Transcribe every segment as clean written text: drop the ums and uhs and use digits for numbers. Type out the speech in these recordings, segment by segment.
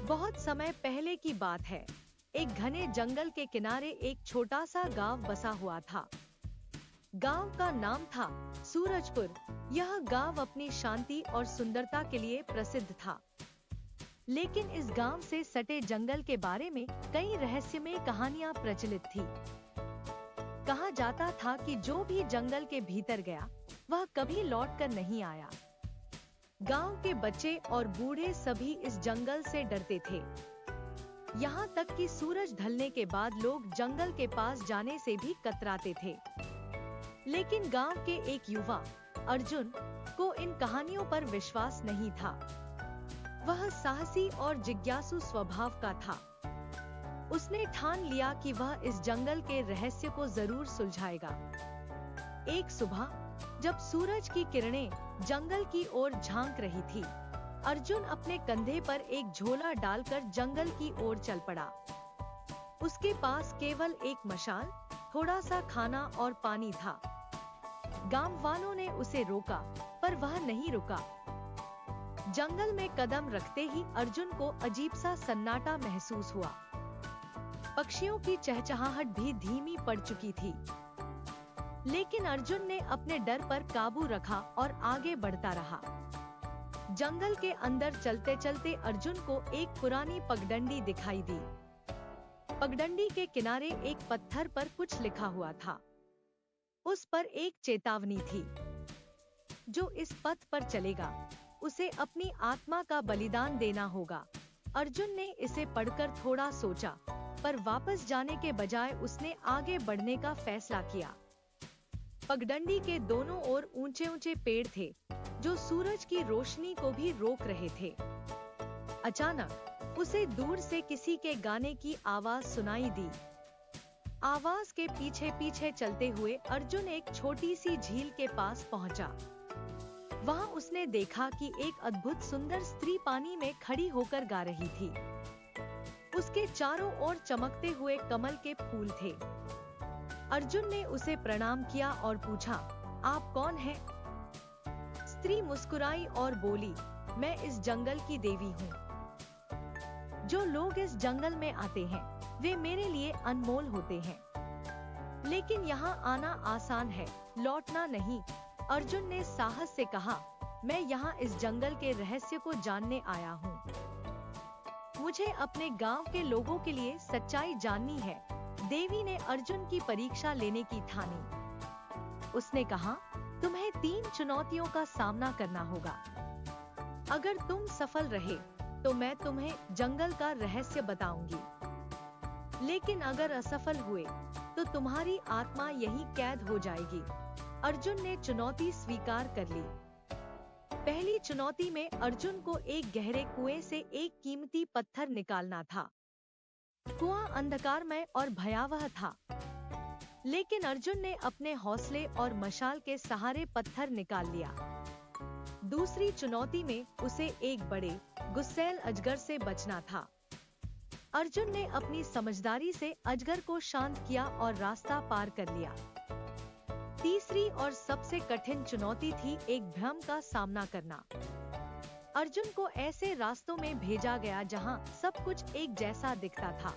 बहुत समय पहले की बात है। एक घने जंगल के किनारे एक छोटा सा गांव बसा हुआ था। गांव का नाम था सूरजपुर। यह गांव अपनी शांति और सुंदरता के लिए प्रसिद्ध था। लेकिन इस गांव से सटे जंगल के बारे में कई रहस्यमय कहानियां प्रचलित थी। कहा जाता था कि जो भी जंगल के भीतर गया वह कभी लौटकर नहीं आया। गांव के बच्चे और बूढ़े सभी इस जंगल से डरते थे। यहाँ तक कि सूरज ढलने के बाद लोग जंगल के पास जाने से भी कतराते थे। लेकिन गांव के एक युवा अर्जुन को इन कहानियों पर विश्वास नहीं था। वह साहसी और जिज्ञासु स्वभाव का था। उसने ठान लिया कि वह इस जंगल के रहस्य को जरूर सुलझाएगा। एक सुबह जब सूरज की किरणें जंगल की ओर झांक रही थी, अर्जुन अपने कंधे पर एक झोला डालकर जंगल की ओर चल पड़ा। उसके पास केवल एक मशाल, थोड़ा सा खाना और पानी था। गांव वालों ने उसे रोका, पर वह नहीं रुका। जंगल में कदम रखते ही अर्जुन को अजीब सा सन्नाटा महसूस हुआ। पक्षियों की चहचहाहट भी धीमी पड़ चुकी थी। लेकिन अर्जुन ने अपने डर पर काबू रखा और आगे बढ़ता रहा। जंगल के अंदर चलते चलते अर्जुन को एक पुरानी पगडंडी दिखाई दी। पगडंडी के किनारे एक पत्थर पर कुछ लिखा हुआ था। उस पर एक चेतावनी थी, जो इस पथ पर चलेगा उसे अपनी आत्मा का बलिदान देना होगा। अर्जुन ने इसे पढ़कर थोड़ा सोचा, पर वापस जाने के बजाय उसने आगे बढ़ने का फैसला किया। पगडंडी के दोनों ओर ऊंचे ऊंचे पेड़ थे, जो सूरज की रोशनी को भी रोक रहे थे। अचानक उसे दूर से किसी के गाने की आवाज सुनाई दी। आवाज के पीछे पीछे चलते हुए अर्जुन एक छोटी सी झील के पास पहुंचा। वहां उसने देखा कि एक अद्भुत सुंदर स्त्री पानी में खड़ी होकर गा रही थी। उसके चारों ओर चमकते हुए कमल के फूल थे। अर्जुन ने उसे प्रणाम किया और पूछा, आप कौन हैं? स्त्री मुस्कुराई और बोली, मैं इस जंगल की देवी हूँ। जो लोग इस जंगल में आते हैं वे मेरे लिए अनमोल होते हैं। लेकिन यहाँ आना आसान है, लौटना नहीं। अर्जुन ने साहस से कहा, मैं यहाँ इस जंगल के रहस्य को जानने आया हूँ। मुझे अपने गांव के लोगों के लिए सच्चाई जाननी है। देवी ने अर्जुन की परीक्षा लेने की ठानी। उसने कहा, तुम्हें 3 चुनौतियों का सामना करना होगा। अगर तुम सफल रहे तो मैं तुम्हें जंगल का रहस्य बताऊंगी। लेकिन अगर असफल हुए तो तुम्हारी आत्मा यहीं कैद हो जाएगी। अर्जुन ने चुनौती स्वीकार कर ली। पहली चुनौती में अर्जुन को एक गहरे कुएं से एक कीमती पत्थर निकालना था। कुआं अंधकारमय और भयावह था, लेकिन अर्जुन ने अपने हौसले और मशाल के सहारे पत्थर निकाल लिया। दूसरी चुनौती में उसे एक बड़े गुस्सैल अजगर से बचना था। अर्जुन ने अपनी समझदारी से अजगर को शांत किया और रास्ता पार कर लिया। तीसरी और सबसे कठिन चुनौती थी एक भ्रम का सामना करना। अर्जुन को ऐसे रास्तों में भेजा गया जहां सब कुछ एक जैसा दिखता था।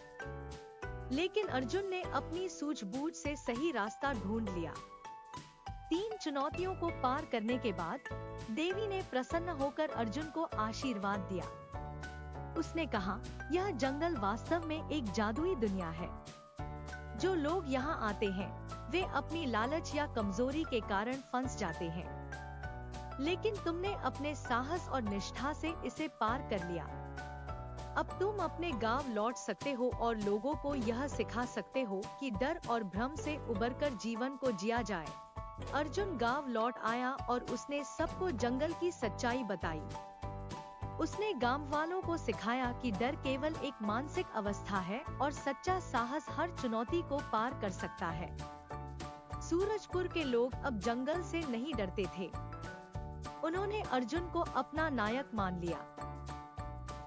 लेकिन अर्जुन ने अपनी सूझबूझ से सही रास्ता ढूंढ लिया। 3 चुनौतियों को पार करने के बाद देवी ने प्रसन्न होकर अर्जुन को आशीर्वाद दिया। उसने कहा, यह जंगल वास्तव में एक जादुई दुनिया है। जो लोग यहाँ आते हैं वे अपनी लालच या कमजोरी के कारण फंस जाते हैं। लेकिन तुमने अपने साहस और निष्ठा से इसे पार कर लिया। अब तुम अपने गांव लौट सकते हो और लोगों को यह सिखा सकते हो कि डर और भ्रम से उबरकर जीवन को जिया जाए। अर्जुन गांव लौट आया और उसने सबको जंगल की सच्चाई बताई। उसने गांव वालों को सिखाया कि डर केवल एक मानसिक अवस्था है और सच्चा साहस हर चुनौती को पार कर सकता है। सूरजपुर के लोग अब जंगल से नहीं डरते थे। उन्होंने अर्जुन को अपना नायक मान लिया।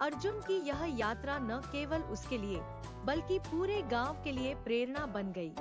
अर्जुन की यह यात्रा न केवल उसके लिए बल्कि पूरे गांव के लिए प्रेरणा बन गई।